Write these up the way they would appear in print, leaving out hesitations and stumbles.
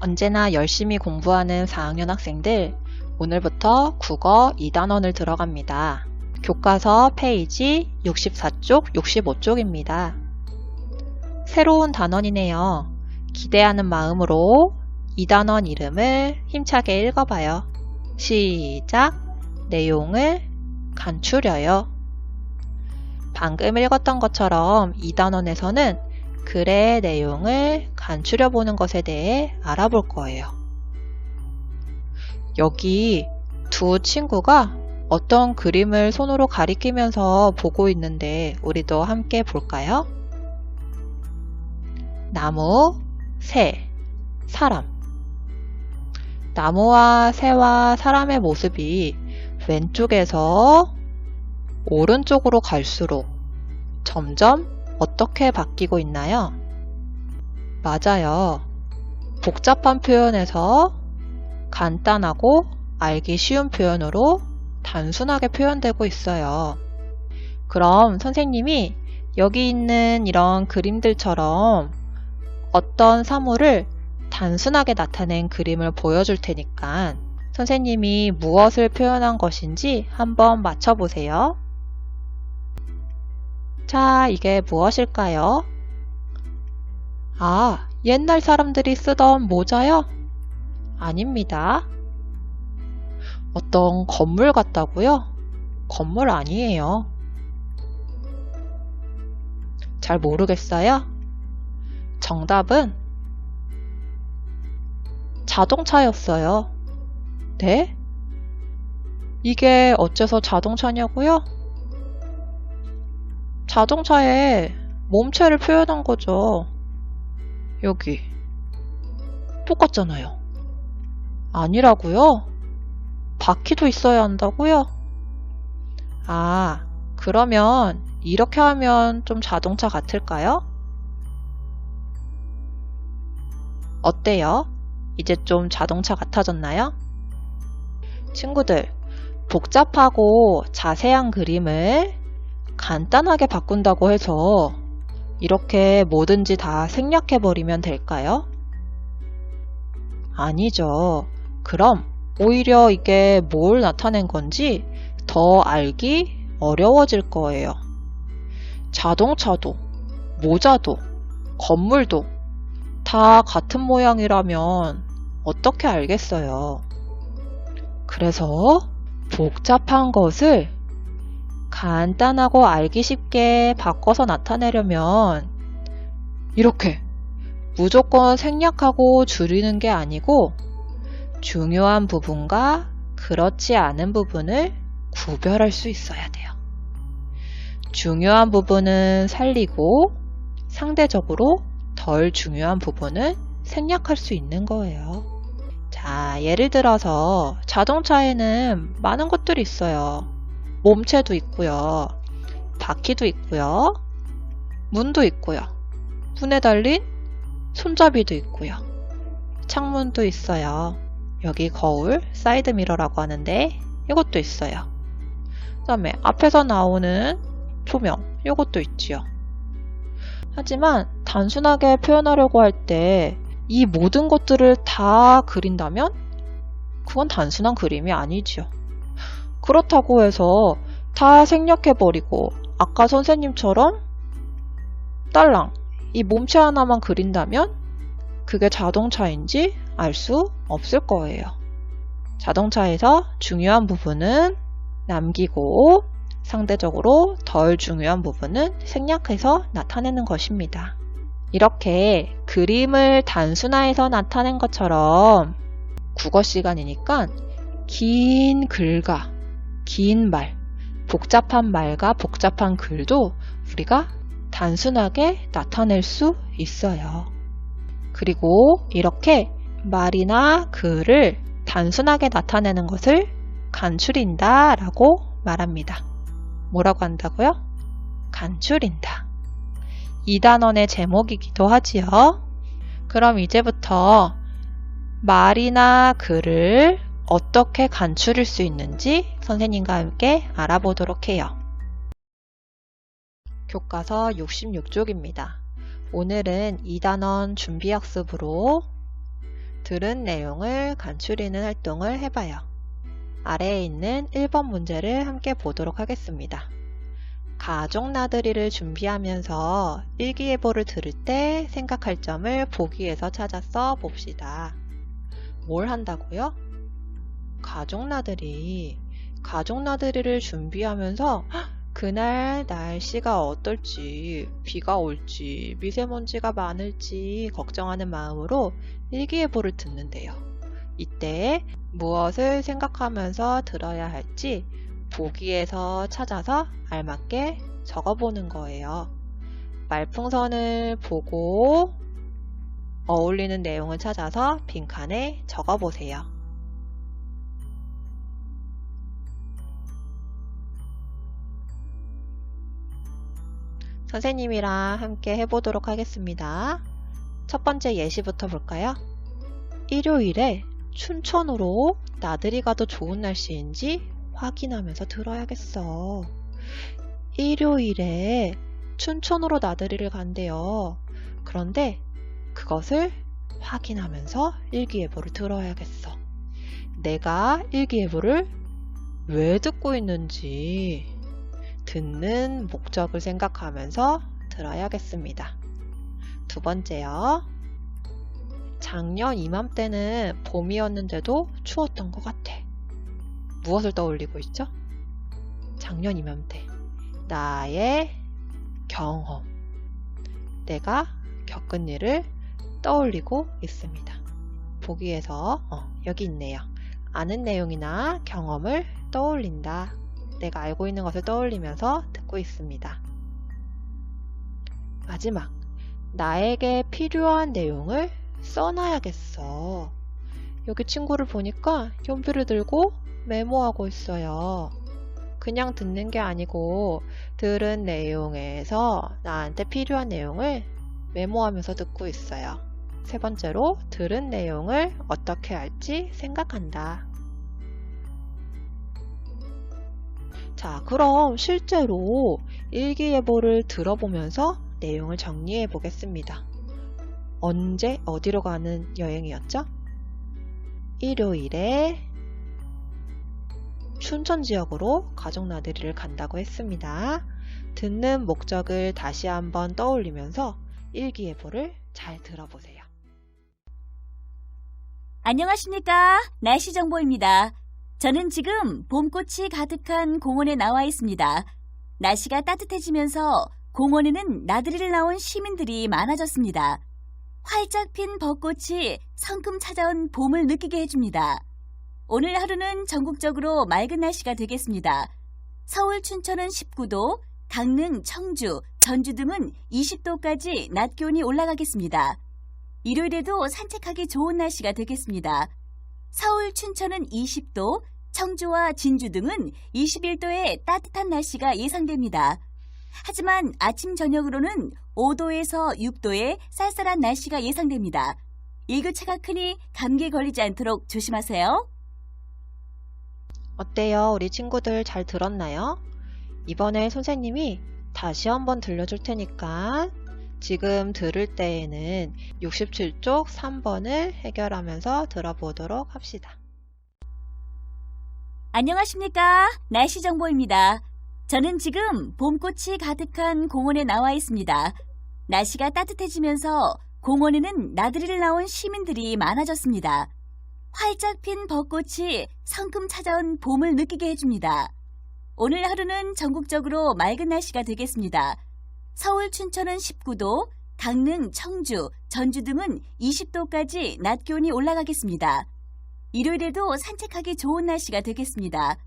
언제나 열심히 공부하는 4학년 학생들, 오늘부터 국어 2단원을 들어갑니다. 교과서 페이지 64쪽, 65쪽입니다. 새로운 단원이네요. 기대하는 마음으로 2단원 이름을 힘차게 읽어봐요. 시작! 내용을 간추려요. 방금 읽었던 것처럼 2단원에서는 글의 내용을 간추려 보는 것에 대해 알아볼 거예요. 여기 두 친구가 어떤 그림을 손으로 가리키면서 보고 있는데 우리도 함께 볼까요? 나무, 새, 사람. 나무와 새와 사람의 모습이 왼쪽에서 오른쪽으로 갈수록 점점 어떻게 바뀌고 있나요? 맞아요. 복잡한 표현에서 간단하고 알기 쉬운 표현으로 단순하게 표현되고 있어요. 그럼 선생님이 여기 있는 이런 그림들처럼 어떤 사물을 단순하게 나타낸 그림을 보여줄 테니까 선생님이 무엇을 표현한 것인지 한번 맞춰보세요. 자, 이게 무엇일까요? 아, 옛날 사람들이 쓰던 모자요? 아닙니다. 어떤 건물 같다고요? 건물 아니에요. 잘 모르겠어요? 정답은 자동차였어요. 네? 이게 어째서 자동차냐고요? 자동차에 몸체를 표현한 거죠. 여기 똑같잖아요. 아니라고요? 바퀴도 있어야 한다고요? 아, 그러면 이렇게 하면 좀 자동차 같을까요? 어때요? 이제 좀 자동차 같아졌나요? 친구들, 복잡하고 자세한 그림을 간단하게 바꾼다고 해서 이렇게 뭐든지 다 생략해버리면 될까요? 아니죠. 그럼 오히려 이게 뭘 나타낸 건지 더 알기 어려워질 거예요. 자동차도, 모자도, 건물도 다 같은 모양이라면 어떻게 알겠어요? 그래서 복잡한 것을 간단하고 알기 쉽게 바꿔서 나타내려면 이렇게 무조건 생략하고 줄이는 게 아니고 중요한 부분과 그렇지 않은 부분을 구별할 수 있어야 돼요. 중요한 부분은 살리고 상대적으로 덜 중요한 부분은 생략할 수 있는 거예요. 자, 예를 들어서 자동차에는 많은 것들이 있어요. 몸체도 있고요. 바퀴도 있고요. 문도 있고요. 문에 달린 손잡이도 있고요. 창문도 있어요. 여기 거울, 사이드 미러라고 하는데 이것도 있어요. 그 다음에 앞에서 나오는 조명, 이것도 있지요. 하지만 단순하게 표현하려고 할 때 이 모든 것들을 다 그린다면 그건 단순한 그림이 아니지요. 그렇다고 해서 다 생략해버리고 아까 선생님처럼 딸랑 이 몸체 하나만 그린다면 그게 자동차인지 알 수 없을 거예요. 자동차에서 중요한 부분은 남기고 상대적으로 덜 중요한 부분은 생략해서 나타내는 것입니다. 이렇게 그림을 단순화해서 나타낸 것처럼 국어 시간이니까 긴 글과 긴 말, 복잡한 말과 복잡한 글도 우리가 단순하게 나타낼 수 있어요. 그리고 이렇게 말이나 글을 단순하게 나타내는 것을 간추린다 라고 말합니다. 뭐라고 한다고요? 간추린다. 2단원의 제목이기도 하지요. 그럼 이제부터 말이나 글을 어떻게 간추릴 수 있는지 선생님과 함께 알아보도록 해요. 교과서 66쪽입니다. 오늘은 2단원 준비학습으로 들은 내용을 간추리는 활동을 해봐요. 아래에 있는 1번 문제를 함께 보도록 하겠습니다. 가족 나들이를 준비하면서 일기예보를 들을 때 생각할 점을 보기에서 찾아 써 봅시다. 뭘 한다고요? 가족 나들이를 준비하면서 그날 날씨가 어떨지, 비가 올지, 미세먼지가 많을지 걱정하는 마음으로 일기예보를 듣는데요. 이때 무엇을 생각하면서 들어야 할지 보기에서 찾아서 알맞게 적어보는 거예요. 말풍선을 보고 어울리는 내용을 찾아서 빈칸에 적어보세요. 선생님이랑 함께 해보도록 하겠습니다. 첫 번째 예시부터 볼까요? 일요일에 춘천으로 나들이 가도 좋은 날씨인지 확인하면서 들어야겠어. 일요일에 춘천으로 나들이를 간대요. 그런데 그것을 확인하면서 일기예보를 들어야겠어. 내가 일기예보를 왜 듣고 있는지 듣는 목적을 생각하면서 들어야겠습니다. 두 번째요. 작년 이맘때는 봄이었는데도 추웠던 것 같아. 무엇을 떠올리고 있죠? 작년 이맘때. 나의 경험. 내가 겪은 일을 떠올리고 있습니다. 보기에서 여기 있네요. 아는 내용이나 경험을 떠올린다. 내가 알고 있는 것을 떠올리면서 듣고 있습니다. 마지막, 나에게 필요한 내용을 써놔야겠어. 여기 친구를 보니까 연필을 들고 메모하고 있어요. 그냥 듣는 게 아니고 들은 내용에서 나한테 필요한 내용을 메모하면서 듣고 있어요. 세 번째로, 들은 내용을 어떻게 할지 생각한다. 자, 그럼 실제로 일기예보를 들어보면서 내용을 정리해 보겠습니다. 언제 어디로 가는 여행이었죠? 일요일에 춘천 지역으로 가족 나들이를 간다고 했습니다. 듣는 목적을 다시 한번 떠올리면서 일기예보를 잘 들어보세요. 안녕하십니까? 날씨 정보입니다. 저는 지금 봄꽃이 가득한 공원에 나와 있습니다. 날씨가 따뜻해지면서 공원에는 나들이를 나온 시민들이 많아졌습니다. 활짝 핀 벚꽃이 성큼 찾아온 봄을 느끼게 해줍니다. 오늘 하루는 전국적으로 맑은 날씨가 되겠습니다. 서울, 춘천은 19도, 강릉, 청주, 전주 등은 20도까지 낮 기온이 올라가겠습니다. 일요일에도 산책하기 좋은 날씨가 되겠습니다. 서울, 춘천은 20도, 청주와 진주 등은 21도의 따뜻한 날씨가 예상됩니다. 하지만 아침 저녁으로는 5도에서 6도의 쌀쌀한 날씨가 예상됩니다. 일교차가 크니 감기에 걸리지 않도록 조심하세요. 어때요? 우리 친구들 잘 들었나요? 이번에 선생님이 다시 한번 들려줄 테니까 지금 들을 때에는 67쪽 3번을 해결하면서 들어보도록 합시다. 안녕하십니까? 날씨 정보입니다. 저는 지금 봄꽃이 가득한 공원에 나와 있습니다. 날씨가 따뜻해지면서 공원에는 나들이를 나온 시민들이 많아졌습니다. 활짝 핀 벚꽃이 성큼 찾아온 봄을 느끼게 해줍니다. 오늘 하루는 전국적으로 맑은 날씨가 되겠습니다. 서울, 춘천은 19도, 강릉, 청주, 전주 등은 20도까지 낮 기온이 올라가겠습니다. 일요일에도 산책하기 좋은 날씨가 되겠습니다.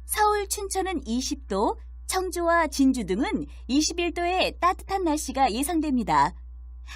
서울, 춘천은 20도, 청주와 진주 등은 21도의 따뜻한 날씨가 예상됩니다.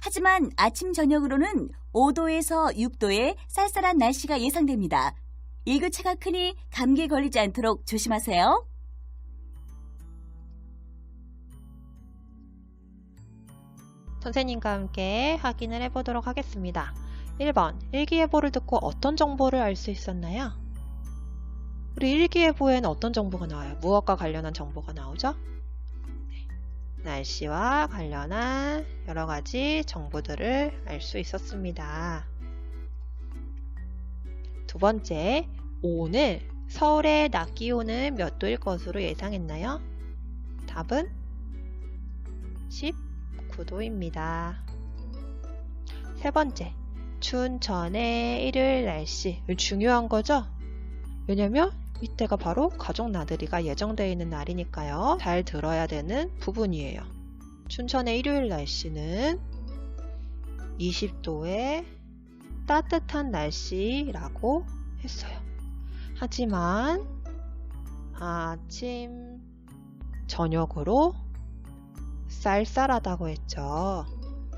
하지만 아침 저녁으로는 5도에서 6도의 쌀쌀한 날씨가 예상됩니다. 일교차가 크니 감기에 걸리지 않도록 조심하세요. 선생님과 함께 확인을 해보도록 하겠습니다. 1번, 일기예보를 듣고 어떤 정보를 알 수 있었나요? 우리 일기예보에는 어떤 정보가 나와요? 무엇과 관련한 정보가 나오죠? 네, 날씨와 관련한 여러 가지 정보들을 알 수 있었습니다. 두 번째, 오늘 서울의 낮 기온은 몇 도일 것으로 예상했나요? 답은 19도입니다. 세 번째, 춘천의 일요일 날씨. 중요한 거죠? 왜냐면 이때가 바로 가족 나들이가 예정되어 있는 날이니까요. 잘 들어야 되는 부분이에요. 춘천의 일요일 날씨는 20도의 따뜻한 날씨라고 했어요. 하지만 아침, 저녁으로 쌀쌀하다고 했죠.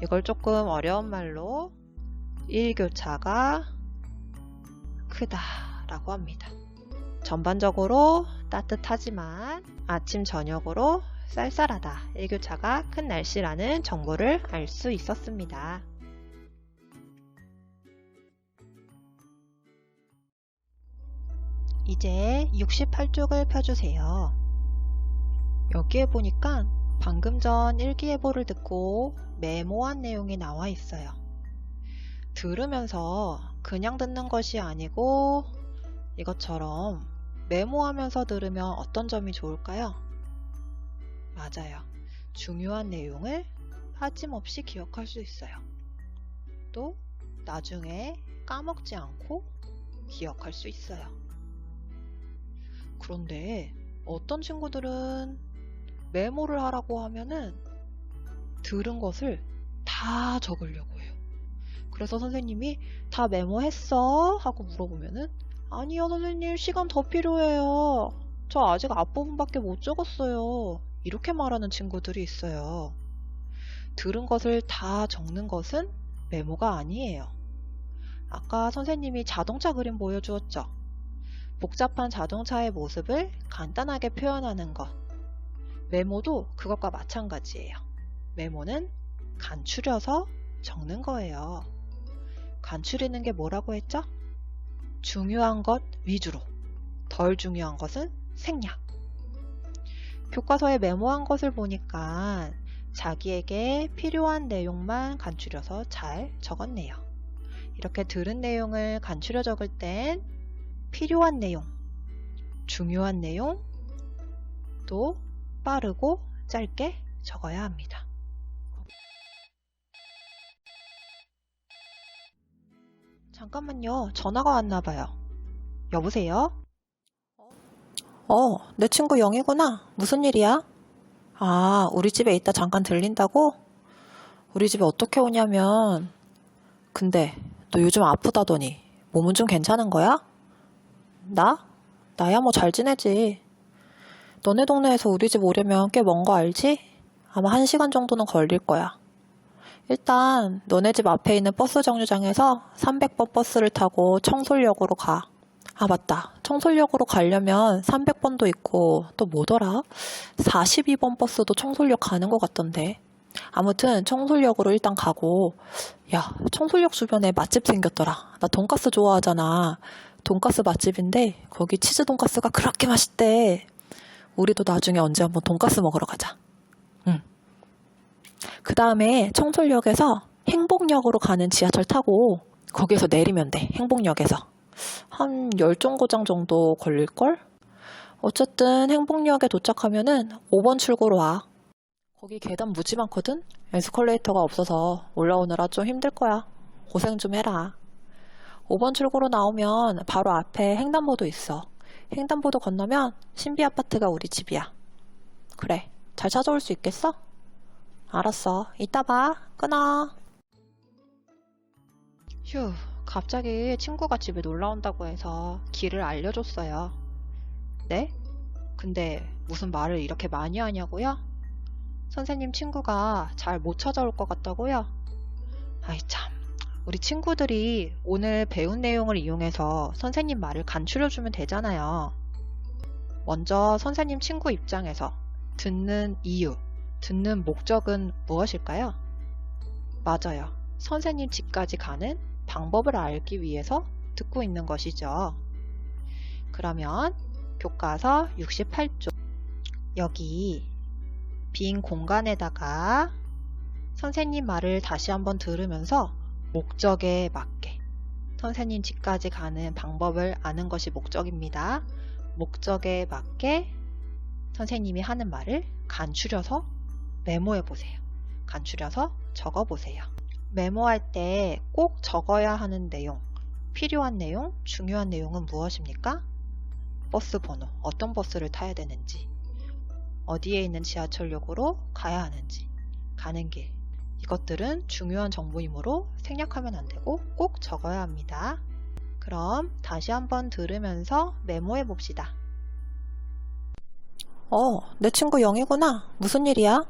이걸 조금 어려운 말로 일교차가 크다라고 합니다. 전반적으로 따뜻하지만 아침, 저녁으로 쌀쌀하다, 일교차가 큰 날씨라는 정보를 알 수 있었습니다. 이제 68쪽을 펴주세요. 여기에 보니까 방금 전 일기예보를 듣고 메모한 내용이 나와 있어요. 들으면서 그냥 듣는 것이 아니고 이것처럼 메모하면서 들으면 어떤 점이 좋을까요? 맞아요. 중요한 내용을 빠짐없이 기억할 수 있어요. 또 나중에 까먹지 않고 기억할 수 있어요. 그런데 어떤 친구들은 메모를 하라고 하면은 들은 것을 다 적으려고 해요. 그래서 선생님이 다 메모했어? 하고 물어보면은 아니요 선생님, 시간 더 필요해요. 저 아직 앞부분밖에 못 적었어요. 이렇게 말하는 친구들이 있어요. 들은 것을 다 적는 것은 메모가 아니에요. 아까 선생님이 자동차 그림 보여주었죠? 복잡한 자동차의 모습을 간단하게 표현하는 것. 메모도 그것과 마찬가지예요. 메모는 간추려서 적는 거예요. 간추리는 게 뭐라고 했죠? 중요한 것 위주로, 덜 중요한 것은 생략. 교과서에 메모한 것을 보니까 자기에게 필요한 내용만 간추려서 잘 적었네요. 이렇게 들은 내용을 간추려 적을 땐 필요한 내용, 중요한 내용, 또 빠르고 짧게 적어야 합니다. 잠깐만요. 전화가 왔나봐요. 여보세요? 내 친구 영희구나. 무슨 일이야? 아, 우리 집에 있다 잠깐 들린다고? 우리 집에 어떻게 오냐면, 근데 너 요즘 아프다더니 몸은 좀 괜찮은 거야? 나야 뭐 잘 지내지. 너네 동네에서 우리 집 오려면 꽤 먼 거 알지? 아마 1시간 정도는 걸릴 거야. 일단 너네 집 앞에 있는 버스 정류장에서 300번 버스를 타고 청솔역으로 가. 아 맞다. 청솔역으로 가려면 300번도 있고 또 뭐더라? 42번 버스도 청솔역 가는 것 같던데. 아무튼 청솔역으로 일단 가고, 야, 청솔역 주변에 맛집 생겼더라. 나 돈가스 좋아하잖아. 돈가스 맛집인데 거기 치즈 돈가스가 그렇게 맛있대. 우리도 나중에 언제 한번 돈가스 먹으러 가자. 응. 그 다음에 청솔역에서 행복역으로 가는 지하철 타고 거기에서 내리면 돼. 행복역에서. 한 10정거장 정도 걸릴걸? 어쨌든 행복역에 도착하면은 5번 출구로 와. 거기 계단 무지 많거든? 에스컬레이터가 없어서 올라오느라 좀 힘들 거야. 고생 좀 해라. 5번 출구로 나오면 바로 앞에 횡단보도 있어. 횡단보도 건너면 신비 아파트가 우리 집이야. 그래, 잘 찾아올 수 있겠어? 알았어. 이따 봐. 끊어. 휴, 갑자기 친구가 집에 놀러 온다고 해서 길을 알려줬어요. 네? 근데 무슨 말을 이렇게 많이 하냐고요? 선생님 친구가 잘 못 찾아올 것 같다고요? 아이 참, 우리 친구들이 오늘 배운 내용을 이용해서 선생님 말을 간추려주면 되잖아요. 먼저 선생님 친구 입장에서 듣는 이유, 듣는 목적은 무엇일까요? 맞아요. 선생님 집까지 가는 방법을 알기 위해서 듣고 있는 것이죠. 그러면 교과서 68쪽 여기 빈 공간에다가 선생님 말을 다시 한번 들으면서 목적에 맞게 선생님 집까지 가는 방법을 아는 것이 목적입니다. 목적에 맞게 선생님이 하는 말을 간추려서 메모해 보세요. 간추려서 적어 보세요. 메모할 때 꼭 적어야 하는 내용, 필요한 내용, 중요한 내용은 무엇입니까? 버스 번호, 어떤 버스를 타야 되는지, 어디에 있는 지하철역으로 가야 하는지, 가는 길. 이것들은 중요한 정보이므로 생략하면 안 되고 꼭 적어야 합니다. 그럼 다시 한번 들으면서 메모해 봅시다. 내 친구 영희구나. 무슨 일이야?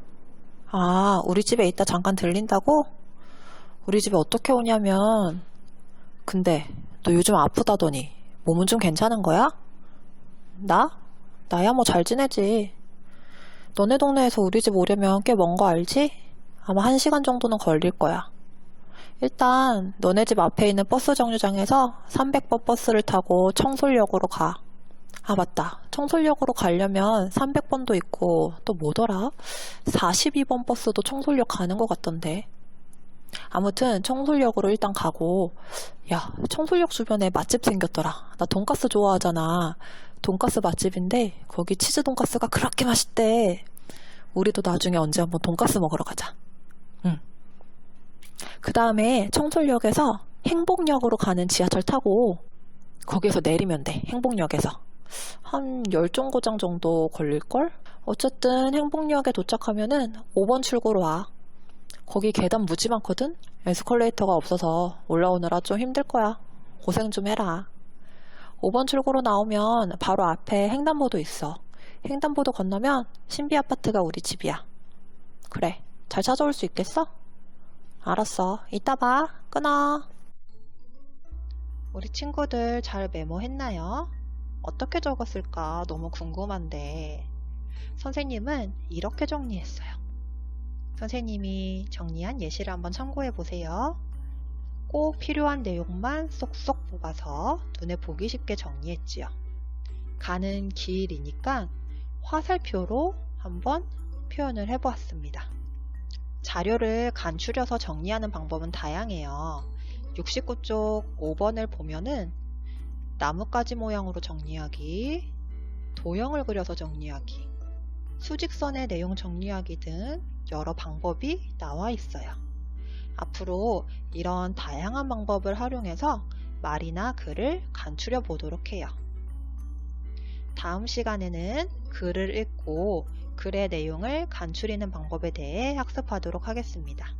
아, 우리 집에 이따 잠깐 들린다고? 우리 집에 어떻게 오냐면, 근데 너 요즘 아프다더니 몸은 좀 괜찮은 거야? 나? 나야 뭐 잘 지내지. 너네 동네에서 우리 집 오려면 꽤 먼 거 알지? 아마 1시간 정도는 걸릴 거야. 일단 너네 집 앞에 있는 버스 정류장에서 300번 버스를 타고 청솔역으로 가. 아, 맞다. 청솔역으로 가려면 300번도 있고 또 뭐더라? 42번 버스도 청솔역 가는 것 같던데. 아무튼 청솔역으로 일단 가고, 야, 청솔역 주변에 맛집 생겼더라. 나 돈가스 좋아하잖아. 돈가스 맛집인데 거기 치즈 돈가스가 그렇게 맛있대. 우리도 나중에 언제 한번 돈가스 먹으러 가자. 응. 그 다음에 청솔역에서 행복역으로 가는 지하철 타고 거기에서 내리면 돼. 행복역에서. 한 10정거장 정도 걸릴걸? 어쨌든 행복역에 도착하면은 5번 출구로 와. 거기 계단 무지 많거든? 에스컬레이터가 없어서 올라오느라 좀 힘들 거야. 고생 좀 해라. 5번 출구로 나오면 바로 앞에 횡단보도 있어. 횡단보도 건너면 신비 아파트가 우리 집이야. 그래, 잘 찾아올 수 있겠어? 알았어. 이따 봐. 끊어. 우리 친구들 잘 메모했나요? 어떻게 적었을까 너무 궁금한데 선생님은 이렇게 정리했어요. 선생님이 정리한 예시를 한번 참고해 보세요. 꼭 필요한 내용만 쏙쏙 뽑아서 눈에 보기 쉽게 정리했지요. 가는 길이니까 화살표로 한번 표현을 해보았습니다. 자료를 간추려서 정리하는 방법은 다양해요. 69쪽 5번을 보면은 나뭇가지 모양으로 정리하기, 도형을 그려서 정리하기, 수직선의 내용 정리하기 등 여러 방법이 나와 있어요. 앞으로 이런 다양한 방법을 활용해서 말이나 글을 간추려 보도록 해요. 다음 시간에는 글을 읽고 글의 내용을 간추리는 방법에 대해 학습하도록 하겠습니다.